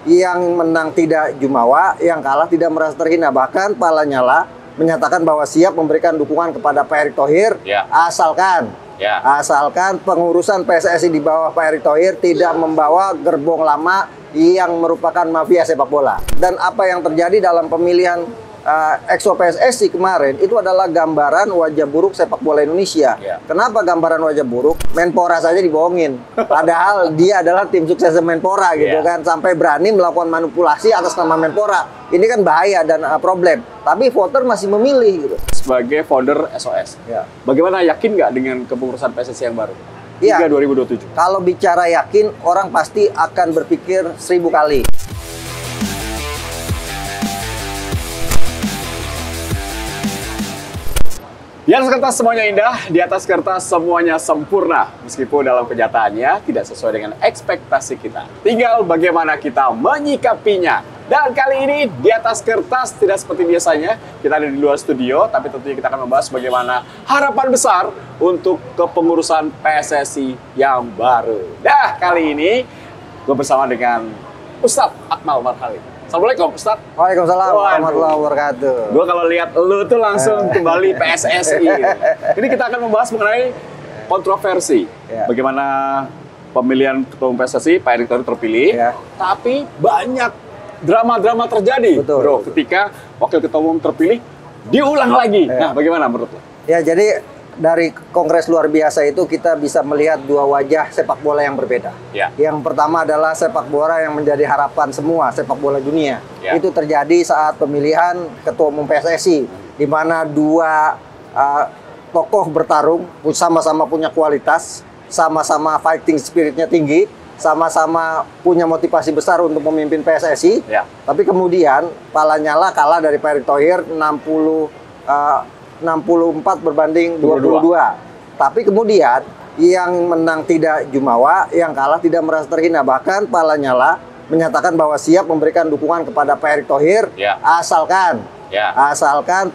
Yang menang tidak jumawa, yang kalah tidak merasa terhina. Bahkan Pak Lanyala menyatakan bahwa siap memberikan dukungan kepada Pak Erick Thohir, asalkan pengurusan PSSI di bawah Pak Erick Thohir tidak membawa gerbong lama yang merupakan mafia sepak bola. Dan apa yang terjadi dalam pemilihan Exo PSSI kemarin itu adalah gambaran wajah buruk sepak bola Indonesia. Kenapa gambaran wajah buruk? Menpora saja dibohongin. Padahal dia adalah tim sukses Menpora gitu kan. Sampai berani melakukan manipulasi atas nama Menpora. Ini kan bahaya dan problem. Tapi voter masih memilih gitu. Sebagai founder SOS, bagaimana, yakin nggak dengan kepengurusan PSSI yang baru? Hingga 2027. Kalau bicara yakin, orang pasti akan berpikir 1000 kali. Di atas kertas semuanya indah, di atas kertas semuanya sempurna. Meskipun dalam kenyataannya tidak sesuai dengan ekspektasi kita. Tinggal bagaimana kita menyikapinya. Dan kali ini di atas kertas tidak seperti biasanya. Kita ada di luar studio, tapi tentunya kita akan membahas bagaimana harapan besar untuk kepengurusan PSSI yang baru. Dah, kali ini gue bersama dengan Ustadz Akmal Marhali. Assalamualaikum Ustaz. Waalaikumsalam warahmatullahi wabarakatuh. Gue kalau lihat lu tuh langsung kembali PSSI. Ini kita akan membahas mengenai kontroversi. Bagaimana pemilihan ketua umum PSSI, Pak Erick Thohir terpilih. Tapi banyak drama-drama terjadi, bro. Ketika wakil ketua umum terpilih, diulang lagi. Nah, bagaimana menurut lo? Ya, jadi dari kongres luar biasa itu kita bisa melihat dua wajah sepak bola yang berbeda. Yang pertama adalah sepak bola yang menjadi harapan semua sepak bola dunia. Itu terjadi saat pemilihan ketua umum PSSI, di mana dua tokoh bertarung, sama-sama punya kualitas, sama-sama fighting spiritnya tinggi, sama-sama punya motivasi besar untuk memimpin PSSI. Tapi kemudian Pak Lanyala kalah dari Pak Erick Thohir 64 berbanding 22. Tapi kemudian yang menang tidak jumawa, yang kalah tidak merasa terhina. Bahkan Pak Lanyala menyatakan bahwa siap memberikan dukungan kepada Pak Erick Thohir, asalkan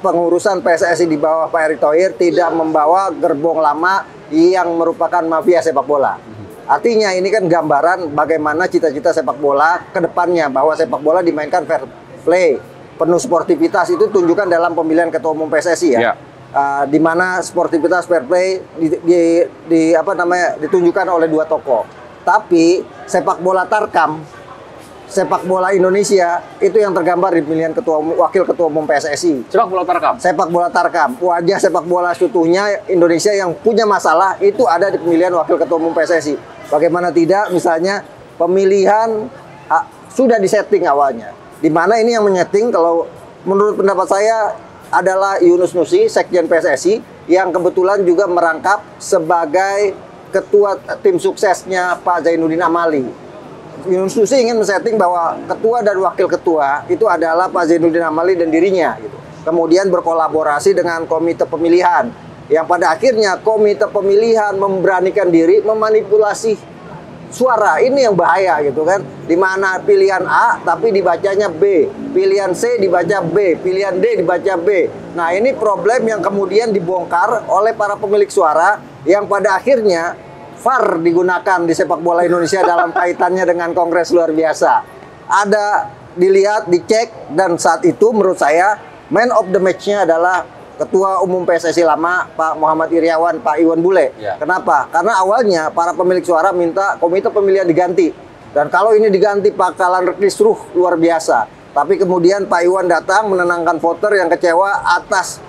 pengurusan PSSI di bawah Pak Erick Thohir tidak membawa gerbong lama yang merupakan mafia sepak bola. Artinya ini kan gambaran bagaimana cita-cita sepak bola ke depannya, bahwa sepak bola dimainkan fair play, penuh sportivitas. Itu tunjukkan dalam pemilihan ketua umum PSSI di mana sportivitas fair play ditunjukkan oleh dua tokoh. Tapi sepak bola tarkam, sepak bola Indonesia itu yang tergambar di pemilihan wakil ketua umum PSSI. Sepak bola tarkam. Sepak bola tarkam, wajah sepak bola seutuhnya Indonesia yang punya masalah itu ada di pemilihan wakil ketua umum PSSI. Bagaimana tidak, misalnya pemilihan sudah disetting awalnya. Di mana ini yang menyeting, kalau menurut pendapat saya, adalah Yunus Nusi, Sekjen PSSI, yang kebetulan juga merangkap sebagai ketua tim suksesnya Pak Zainuddin Amali. Yunus Nusi ingin men-setting bahwa ketua dan wakil ketua itu adalah Pak Zainuddin Amali dan dirinya. Kemudian berkolaborasi dengan komite pemilihan, yang pada akhirnya komite pemilihan memberanikan diri memanipulasi suara. Ini yang bahaya gitu kan, dimana pilihan A tapi dibacanya B, pilihan C dibaca B, pilihan D dibaca B. Nah, ini problem yang kemudian dibongkar oleh para pemilik suara, yang pada akhirnya VAR digunakan di sepak bola Indonesia dalam kaitannya dengan kongres luar biasa. Ada dilihat, dicek, dan saat itu menurut saya man of the match-nya adalah Ketua Umum PSSI lama, Pak Muhammad Iryawan, Pak Iwan Bule. Kenapa? Karena awalnya para pemilik suara minta komite pemilihan diganti. Dan kalau ini diganti bakalan kisruh luar biasa. Tapi kemudian Pak Iwan datang menenangkan voter yang kecewa atas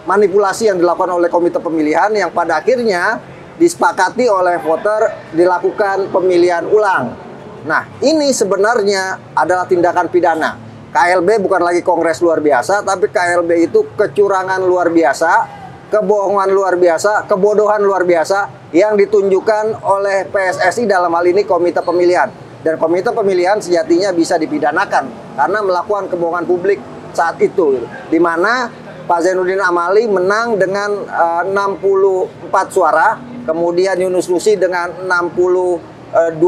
manipulasi yang dilakukan oleh komite pemilihan, yang pada akhirnya disepakati oleh voter dilakukan pemilihan ulang. Nah, ini sebenarnya adalah tindakan pidana. KLB bukan lagi kongres luar biasa, tapi KLB itu kecurangan luar biasa, kebohongan luar biasa, kebodohan luar biasa yang ditunjukkan oleh PSSI, dalam hal ini komite pemilihan. Dan komite pemilihan sejatinya bisa dipidanakan karena melakukan kebohongan publik saat itu, di mana Pak Zainuddin Amali menang dengan 64 suara, kemudian Yunus Nusi dengan 62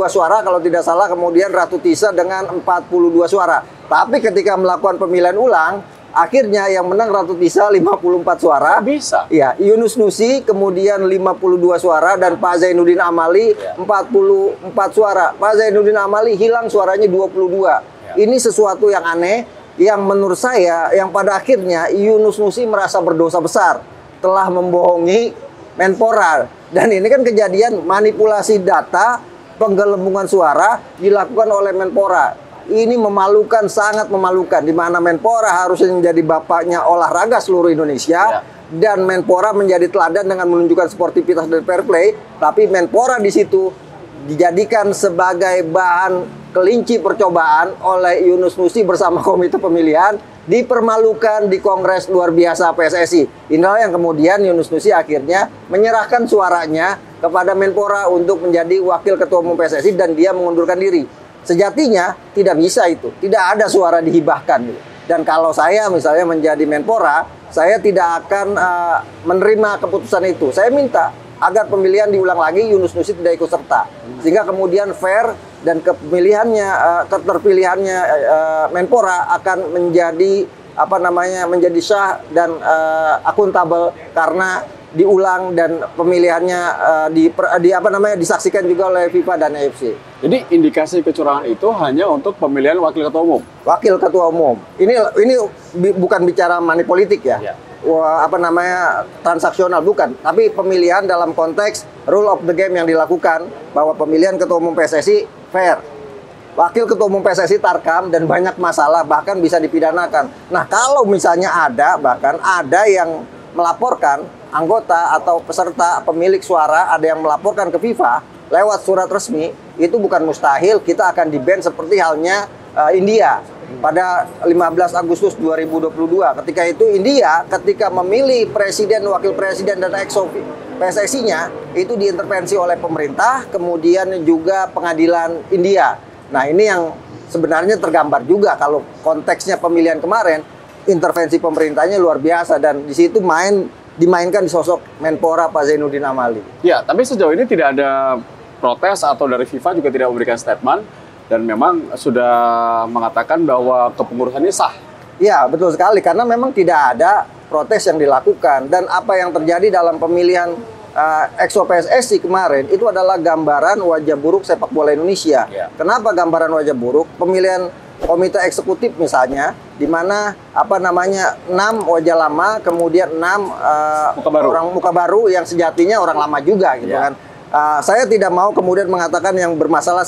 suara kalau tidak salah, kemudian Ratu Tisa dengan 42 suara. Tapi ketika melakukan pemilihan ulang, Akhirnya yang menang Ratu Tisa 54 suara. Bisa. Ya, Yunus Nusi kemudian 52 suara dan Pak Zainuddin Amali 44 suara. Pak Zainuddin Amali hilang suaranya 22. Ini sesuatu yang aneh yang menurut saya yang pada akhirnya Yunus Nusi merasa berdosa besar telah membohongi Menpora. Dan ini kan kejadian manipulasi data, penggelembungan suara dilakukan oleh Menpora. Ini memalukan, sangat memalukan, di mana Menpora harusnya menjadi bapaknya olahraga seluruh Indonesia, dan Menpora menjadi teladan dengan menunjukkan sportivitas dan fair play, tapi Menpora di situ dijadikan sebagai bahan kelinci percobaan oleh Yunus Nusi bersama komite pemilihan, dipermalukan di Kongres luar biasa PSSI. Inilah yang kemudian Yunus Nusi akhirnya menyerahkan suaranya kepada Menpora untuk menjadi wakil ketua umum PSSI dan dia mengundurkan diri. Sejatinya tidak bisa itu, tidak ada suara dihibahkan. Dan kalau saya misalnya menjadi Menpora, saya tidak akan menerima keputusan itu. Saya minta agar pemilihan diulang lagi, Yunus Nusi tidak ikut serta, sehingga kemudian fair dan keterpilihannya Menpora akan menjadi menjadi sah dan akuntabel karena diulang dan pemilihannya disaksikan juga oleh FIFA dan AFC. Jadi indikasi kecurangan itu hanya untuk pemilihan wakil ketua umum. Wakil ketua umum. Ini bukan bicara money politik ya. Transaksional bukan, tapi pemilihan dalam konteks rule of the game yang dilakukan bahwa pemilihan ketua umum PSSI fair. Wakil ketua umum PSSI tarkam dan banyak masalah bahkan bisa dipidanakan. Nah, kalau misalnya bahkan ada yang melaporkan anggota atau peserta pemilik suara ada yang melaporkan ke FIFA lewat surat resmi, itu bukan mustahil kita akan di-ban seperti halnya India pada 15 Agustus 2022. Ketika itu India ketika memilih presiden, wakil presiden dan exco PSSI-nya itu diintervensi oleh pemerintah, kemudian juga pengadilan India. Nah, ini yang sebenarnya tergambar juga kalau konteksnya pemilihan kemarin, intervensi pemerintahnya luar biasa dan di situ dimainkan di sosok Menpora Pak Zainuddin Amali. Ya, tapi sejauh ini tidak ada protes atau dari FIFA juga tidak memberikan statement dan memang sudah mengatakan bahwa kepengurusannya sah. Ya, betul sekali karena memang tidak ada protes yang dilakukan dan apa yang terjadi dalam pemilihan exco PSSI kemarin itu adalah gambaran wajah buruk sepak bola Indonesia. Kenapa gambaran wajah buruk? Pemilihan komite eksekutif misalnya, di mana 6 wajah lama, kemudian 6 orang muka baru yang sejatinya orang lama juga gitu kan. Saya tidak mau kemudian mengatakan yang bermasalah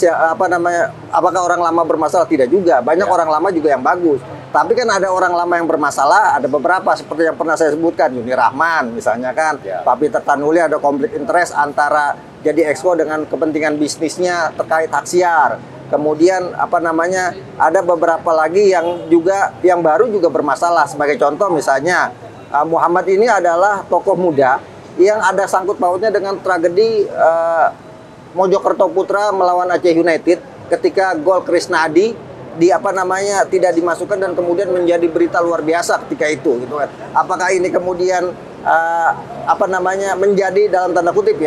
apakah orang lama bermasalah, tidak juga. Banyak orang lama juga yang bagus. Tapi kan ada orang lama yang bermasalah, ada beberapa seperti yang pernah saya sebutkan, Yuni Rahman misalnya kan, Pak Peter Tanuli ada konflik interest antara jadi exco dengan kepentingan bisnisnya terkait Haksiar. Kemudian ada beberapa lagi yang baru juga bermasalah. Sebagai contoh misalnya Muhammad ini adalah tokoh muda yang ada sangkut pautnya dengan tragedi Mojokerto Putra melawan Aceh United ketika gol Krisna Adi tidak dimasukkan dan kemudian menjadi berita luar biasa ketika itu gitu kan. Apakah ini kemudian menjadi dalam tanda kutip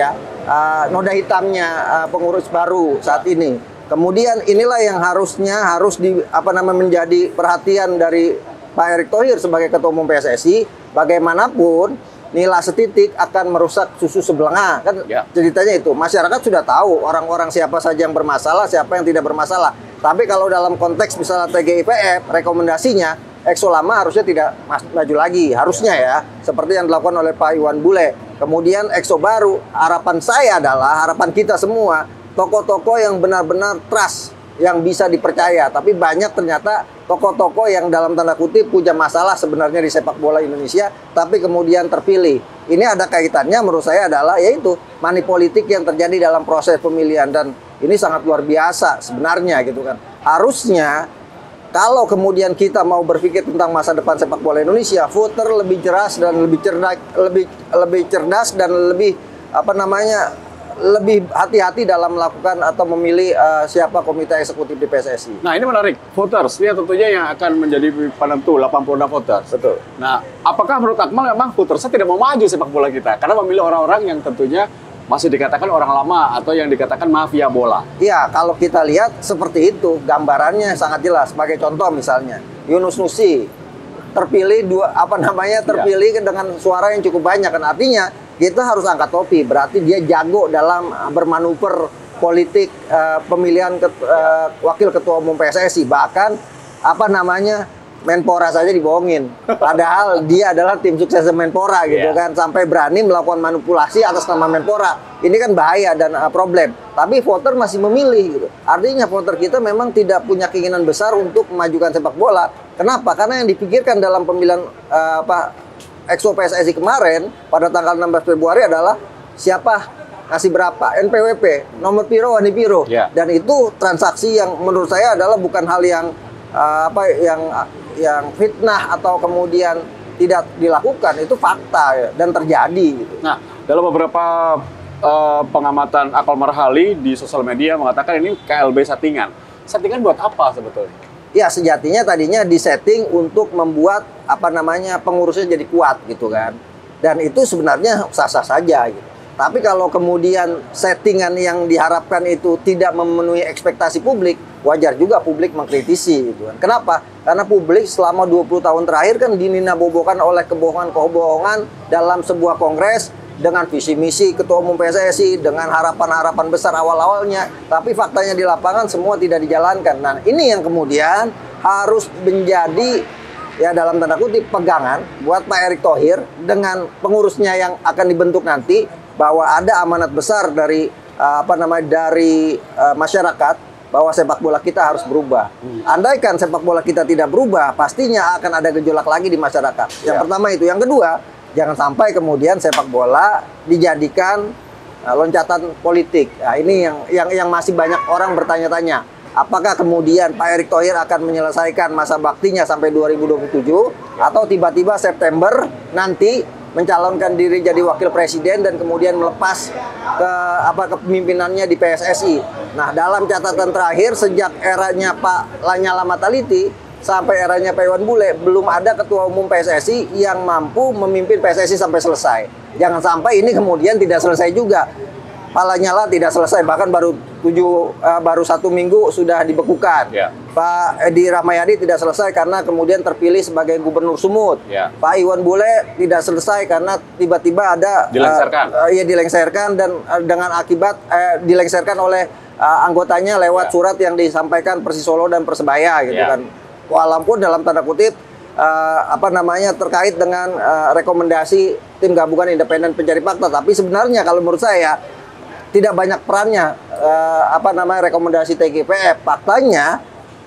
noda hitamnya pengurus baru saat ini. Kemudian inilah yang harus menjadi perhatian dari Pak Erick Thohir sebagai ketua umum PSSI. Bagaimanapun nilai setitik akan merusak susu sebelanga kan. Ceritanya itu masyarakat sudah tahu orang-orang siapa saja yang bermasalah, siapa yang tidak bermasalah. Tapi kalau dalam konteks misalnya TGIPF rekomendasinya exco lama harusnya tidak maju lagi, harusnya ya, seperti yang dilakukan oleh Pak Iwan Bule. Kemudian exco baru, harapan kita semua tokoh-tokoh yang benar-benar trust, yang bisa dipercaya. Tapi banyak ternyata tokoh-tokoh yang dalam tanda kutip punya masalah sebenarnya di sepak bola Indonesia, tapi kemudian terpilih. Ini ada kaitannya menurut saya adalah yaitu money politik yang terjadi dalam proses pemilihan, dan ini sangat luar biasa sebenarnya gitu kan. Harusnya kalau kemudian kita mau berpikir tentang masa depan sepak bola Indonesia, voter lebih cerdas dan lebih cerdas dan lebih lebih hati-hati dalam melakukan atau memilih siapa komite eksekutif di PSSI. Nah, ini menarik. Voters, ini tentunya yang akan menjadi penentu 86 voters. Betul. Nah, apakah menurut Akmal memang votersnya tidak mau maju sepak bola kita? Karena memilih orang-orang yang tentunya masih dikatakan orang lama atau yang dikatakan mafia bola. Iya, kalau kita lihat seperti itu, gambarannya sangat jelas. Sebagai contoh misalnya, Yunus Nusi terpilih terpilih dengan suara yang cukup banyak kan, artinya kita harus angkat topi, berarti dia jago dalam bermanuver politik pemilihan wakil ketua umum PSSI, bahkan Menpora saja dibohongin. Padahal dia adalah tim sukses Menpora gitu kan, sampai berani melakukan manipulasi atas nama Menpora. Ini kan bahaya dan problem. Tapi voter masih memilih gitu. Artinya voter kita memang tidak punya keinginan besar untuk memajukan sepak bola. Kenapa? Karena yang dipikirkan dalam pemilihan Exco PSSI kemarin pada tanggal 16 Februari adalah siapa ngasih berapa, NPWP, nomor piro, wani piro. Dan itu transaksi yang menurut saya adalah bukan hal yang yang fitnah atau kemudian tidak dilakukan, itu fakta ya, dan terjadi gitu. Nah, dalam beberapa pengamatan Akmal Marhali di sosial media mengatakan ini KLB settingan. Settingan buat apa sebetulnya? Ya, sejatinya tadinya disetting untuk membuat pengurusnya jadi kuat gitu kan. Dan itu sebenarnya sah-sah saja gitu. Tapi kalau kemudian settingan yang diharapkan itu tidak memenuhi ekspektasi publik, wajar juga publik mengkritisi gitu kan. Kenapa? Karena publik selama 20 tahun terakhir kan dininabobokan oleh kebohongan-kebohongan dalam sebuah kongres dengan visi misi ketua umum PSSI, dengan harapan-harapan besar awal-awalnya, tapi faktanya di lapangan semua tidak dijalankan. Nah, ini yang kemudian harus menjadi ya dalam tanda kutip pegangan buat Pak Erick Thohir dengan pengurusnya yang akan dibentuk nanti, bahwa ada amanat besar dari masyarakat bahwa sepak bola kita harus berubah. Andaikan sepak bola kita tidak berubah, pastinya akan ada gejolak lagi di masyarakat. Yang pertama itu. Yang kedua, jangan sampai kemudian sepak bola dijadikan loncatan politik. Nah, ini yang masih banyak orang bertanya-tanya. Apakah kemudian Pak Erick Thohir akan menyelesaikan masa baktinya sampai 2027 atau tiba-tiba September nanti mencalonkan diri jadi wakil presiden dan kemudian melepas kepemimpinannya di PSSI. Nah, dalam catatan terakhir sejak eranya Pak Lanyala Mataliti sampai eranya Pak Iwan Bule, belum ada ketua umum PSSI yang mampu memimpin PSSI sampai selesai. Jangan sampai ini kemudian tidak selesai juga. Pak Lanyala tidak selesai, bahkan baru 1 minggu sudah dibekukan. Pak Edi Rahmayadi tidak selesai karena kemudian terpilih sebagai gubernur Sumut. Pak Iwan Bule tidak selesai karena tiba-tiba ada dilengsarkan dan dengan akibat dilengsarkan oleh anggotanya lewat surat yang disampaikan Persis Solo dan Persebaya gitu kan. Walaupun dalam tanda kutip terkait dengan rekomendasi tim gabungan independen pencari fakta, tapi sebenarnya kalau menurut saya tidak banyak perannya rekomendasi TGPF. Faktanya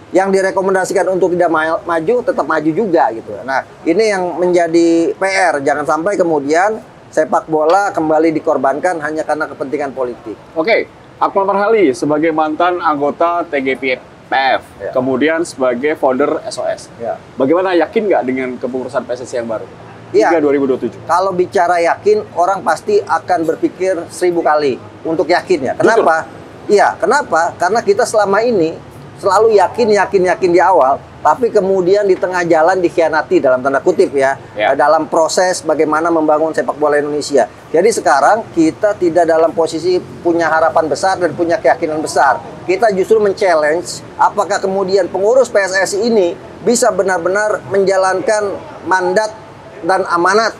yang direkomendasikan untuk tidak maju tetap maju juga gitu. Nah, ini yang menjadi PR. Jangan sampai kemudian sepak bola kembali dikorbankan hanya karena kepentingan politik. Oke, Akmal Marhali sebagai mantan anggota TGPF, kemudian sebagai founder SOS. Bagaimana, yakin nggak dengan kepengurusan PSSI yang baru? Hingga 2027. Kalau bicara yakin, orang pasti akan berpikir 1000 kali untuk yakin ya. Kenapa? Iya, kenapa? Karena kita selama ini selalu yakin di awal, tapi kemudian di tengah jalan dikhianati dalam tanda kutip ya. Dalam proses bagaimana membangun sepak bola Indonesia. Jadi sekarang kita tidak dalam posisi punya harapan besar dan punya keyakinan besar. Kita justru men-challenge apakah kemudian pengurus PSSI ini bisa benar-benar menjalankan mandat dan amanat,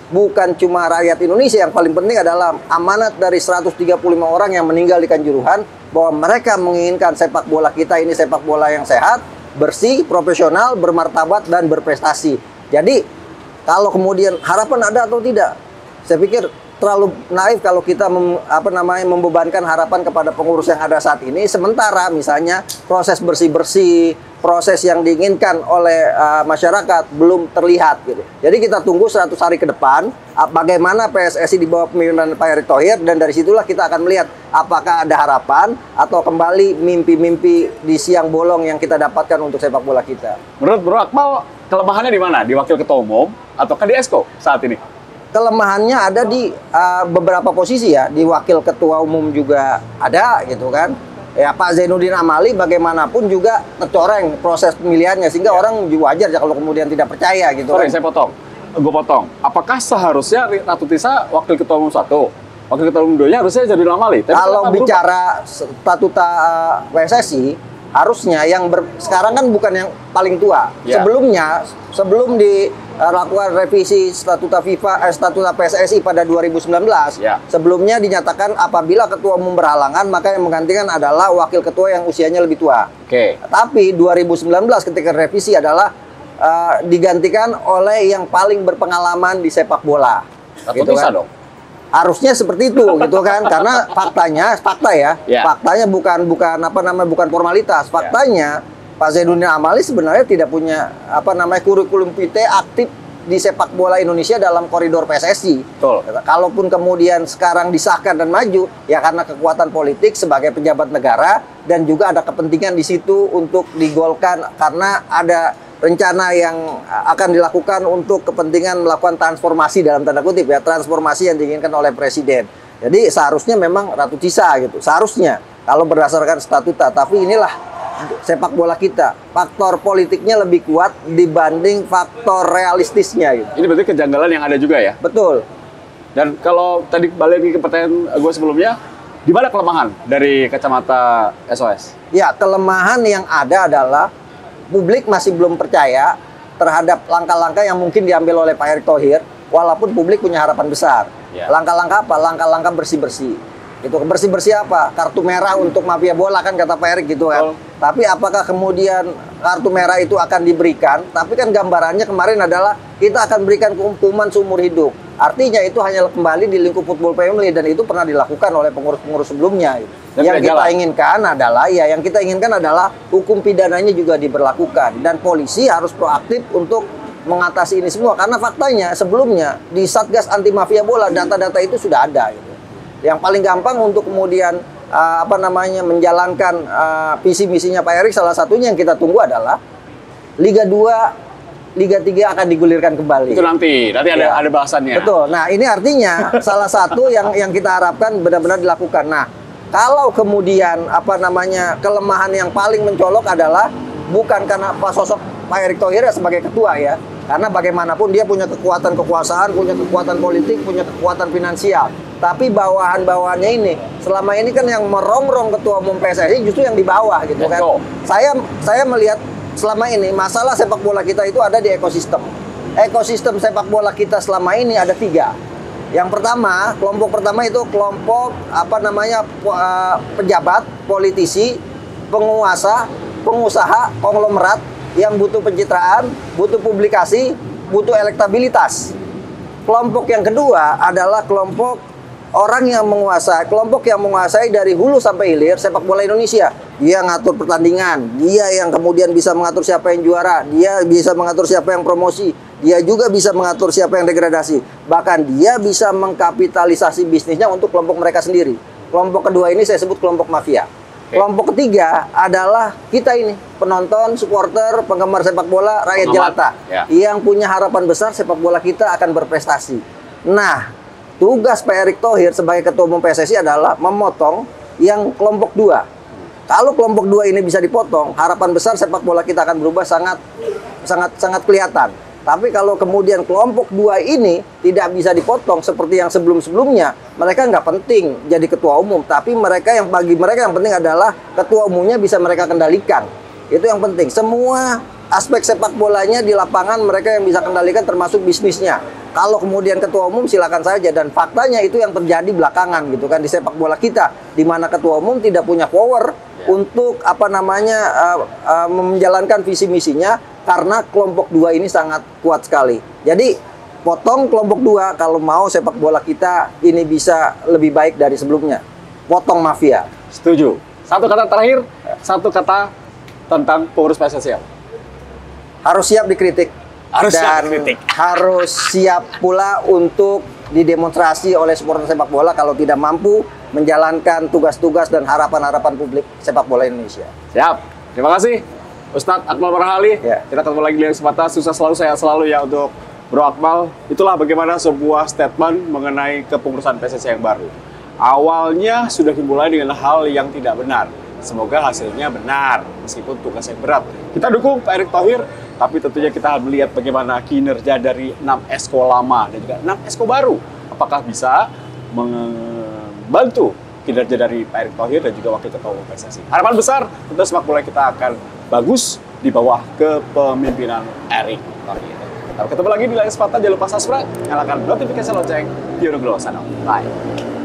bukan cuma rakyat Indonesia, yang paling penting adalah amanat dari 135 orang yang meninggal di Kanjuruhan, bahwa mereka menginginkan sepak bola kita ini sepak bola yang sehat, bersih, profesional, bermartabat, dan berprestasi. Jadi kalau kemudian harapan ada atau tidak, saya pikir terlalu naif kalau kita membebankan harapan kepada pengurus yang ada saat ini, sementara misalnya proses bersih-bersih, proses yang diinginkan oleh masyarakat belum terlihat gitu. Jadi kita tunggu 100 hari ke depan bagaimana PSSI di bawah pemimpinan Pak Erick Thohir, dan dari situlah kita akan melihat apakah ada harapan atau kembali mimpi-mimpi di siang bolong yang kita dapatkan untuk sepak bola kita. Menurut Bro Akmal, kelemahannya di mana? Di wakil ketua umum ataukah di Exco saat ini? Kelemahannya ada di beberapa posisi ya. Di wakil ketua umum juga ada gitu kan. Ya, Pak Zainuddin Amali bagaimanapun juga tercoreng proses pemilihannya, sehingga orang wajar ya kalau kemudian tidak percaya gitu. Sorry, saya potong. Gue potong. Apakah seharusnya Ratu Tisa wakil ketua umum 1, wakil ketua umum 2-nya harusnya Zainuddin Amali? Kalau bicara statuta PSSI, harusnya sekarang kan bukan yang paling tua. Ya. Sebelum dilakukan revisi statuta statuta PSSI pada 2019, Ya. sebelumnya dinyatakan apabila ketua umum berhalangan, maka yang menggantikan adalah wakil ketua yang usianya lebih tua. Oke. Tapi 2019 ketika revisi adalah digantikan oleh yang paling berpengalaman di sepak bola. Satu Gitu bisa kan. dong. Harusnya seperti itu gitu kan, karena fakta ya, Ya. faktanya bukan formalitas. Faktanya Pak Zainuddin Amali sebenarnya tidak punya kurikulum vitae aktif di sepak bola Indonesia dalam koridor PSSI. Betul. Kalaupun kemudian sekarang disahkan dan maju, ya karena kekuatan politik sebagai pejabat negara dan juga ada kepentingan di situ untuk digolkan karena ada rencana yang akan dilakukan untuk kepentingan melakukan transformasi dalam tanda kutip ya, transformasi yang diinginkan oleh presiden. Jadi seharusnya memang Ratu Tisa gitu, seharusnya kalau berdasarkan statuta. Tapi inilah sepak bola kita, faktor politiknya lebih kuat dibanding faktor realistisnya gitu. Ini berarti kejanggalan yang ada juga ya. Betul. Dan kalau tadi balik lagi ke pertanyaan gue sebelumnya, di mana kelemahan dari kacamata SOS? Ya, kelemahan yang ada adalah publik masih belum percaya terhadap langkah-langkah yang mungkin diambil oleh Pak Erick Thohir, walaupun publik punya harapan besar. Ya. Langkah-langkah apa? Langkah-langkah bersih-bersih. Gitu. Bersih-bersih apa? Kartu merah untuk mafia bola kan kata Pak Erick gitu kan. Oh. Tapi apakah kemudian kartu merah itu akan diberikan? Tapi kan gambarannya kemarin adalah kita akan berikan hukuman seumur hidup. Artinya itu hanya kembali di lingkup football family dan itu pernah dilakukan oleh pengurus-pengurus sebelumnya. Gitu. Dan Yang kita jalan. inginkan adalah hukum pidananya juga diberlakukan dan polisi harus proaktif untuk mengatasi ini semua karena faktanya sebelumnya di Satgas Anti Mafia Bola data-data itu sudah ada gitu. Yang paling gampang untuk kemudian menjalankan visi misinya Pak Erick, salah satunya yang kita tunggu adalah Liga 2, Liga 3 akan digulirkan kembali. Itu nanti Ya. ada bahasannya. Betul. Nah, ini artinya salah satu yang kita harapkan benar-benar dilakukan. Nah, kalau kemudian kelemahan yang paling mencolok adalah bukan karena sosok Pak Erick Thohir sebagai ketua ya. Karena bagaimanapun dia punya kekuatan kekuasaan, punya kekuatan politik, punya kekuatan finansial. Tapi bawahan-bawahannya ini, selama ini kan yang merongrong ketua umum PSSI justru yang di bawah gitu kan. Betul. Saya melihat selama ini masalah sepak bola kita itu ada di ekosistem. Ekosistem sepak bola kita selama ini ada 3. Yang pertama, kelompok pertama itu kelompok pejabat, politisi, penguasa, pengusaha, konglomerat yang butuh pencitraan, butuh publikasi, butuh elektabilitas. Kelompok yang kedua adalah kelompok orang yang menguasai dari hulu sampai hilir sepak bola Indonesia. Dia ngatur pertandingan, dia yang kemudian bisa mengatur siapa yang juara, dia bisa mengatur siapa yang promosi, dia juga bisa mengatur siapa yang degradasi. Bahkan dia bisa mengkapitalisasi bisnisnya untuk kelompok mereka sendiri. Kelompok kedua ini saya sebut kelompok mafia. Kelompok ketiga adalah kita ini, penonton, supporter, penggemar sepak bola, rakyat jelata. Ya. Yang punya harapan besar sepak bola kita akan berprestasi. Nah, tugas Pak Erick Thohir sebagai ketua umum PSSI adalah memotong yang kelompok 2. Kalau kelompok 2 ini bisa dipotong, harapan besar sepak bola kita akan berubah sangat kelihatan. Tapi kalau kemudian kelompok 2 ini tidak bisa dipotong seperti yang sebelum-sebelumnya, mereka nggak penting jadi ketua umum. Tapi bagi mereka yang penting adalah ketua umumnya bisa mereka kendalikan. Itu yang penting. Semua aspek sepak bolanya di lapangan mereka yang bisa kendalikan termasuk bisnisnya. Kalau kemudian ketua umum silakan saja, dan faktanya itu yang terjadi belakangan gitu kan di sepak bola kita, di mana ketua umum tidak punya power untuk menjalankan visi misinya karena kelompok 2 ini sangat kuat sekali. Jadi potong kelompok 2 kalau mau sepak bola kita ini bisa lebih baik dari sebelumnya. Potong mafia. Setuju. Satu kata terakhir, satu kata tentang pengurus PSSI. Harus siap dikritik. Harus siap pula untuk didemonstrasi oleh supporter sepak bola kalau tidak mampu menjalankan tugas-tugas dan harapan-harapan publik sepak bola Indonesia. Siap. Terima kasih Ustadz Akmal Marhali. Ya. Kita ketemu lagi di kesempatan. Sukses selalu, sehat selalu ya untuk Bro Akmal. Itulah bagaimana sebuah statement mengenai kepengurusan PSSI yang baru. Awalnya sudah dimulai dengan hal yang tidak benar. Semoga hasilnya benar, meskipun tugasnya berat. Kita dukung Pak Erick Thohir, tapi tentunya kita melihat bagaimana kinerja dari 6 Esko lama dan juga 6 Esko baru. Apakah bisa membantu kinerja dari Pak Erick Thohir dan juga Wakil Ketua Umum PSSI. Harapan besar tentu sepak bola kita akan bagus di bawah kepemimpinan Erick Thohir. Sampai ketemu lagi di lain kesempatan. Jangan lupa subscribe, nyalakan notifikasi lonceng. Yunus Glow, Bye.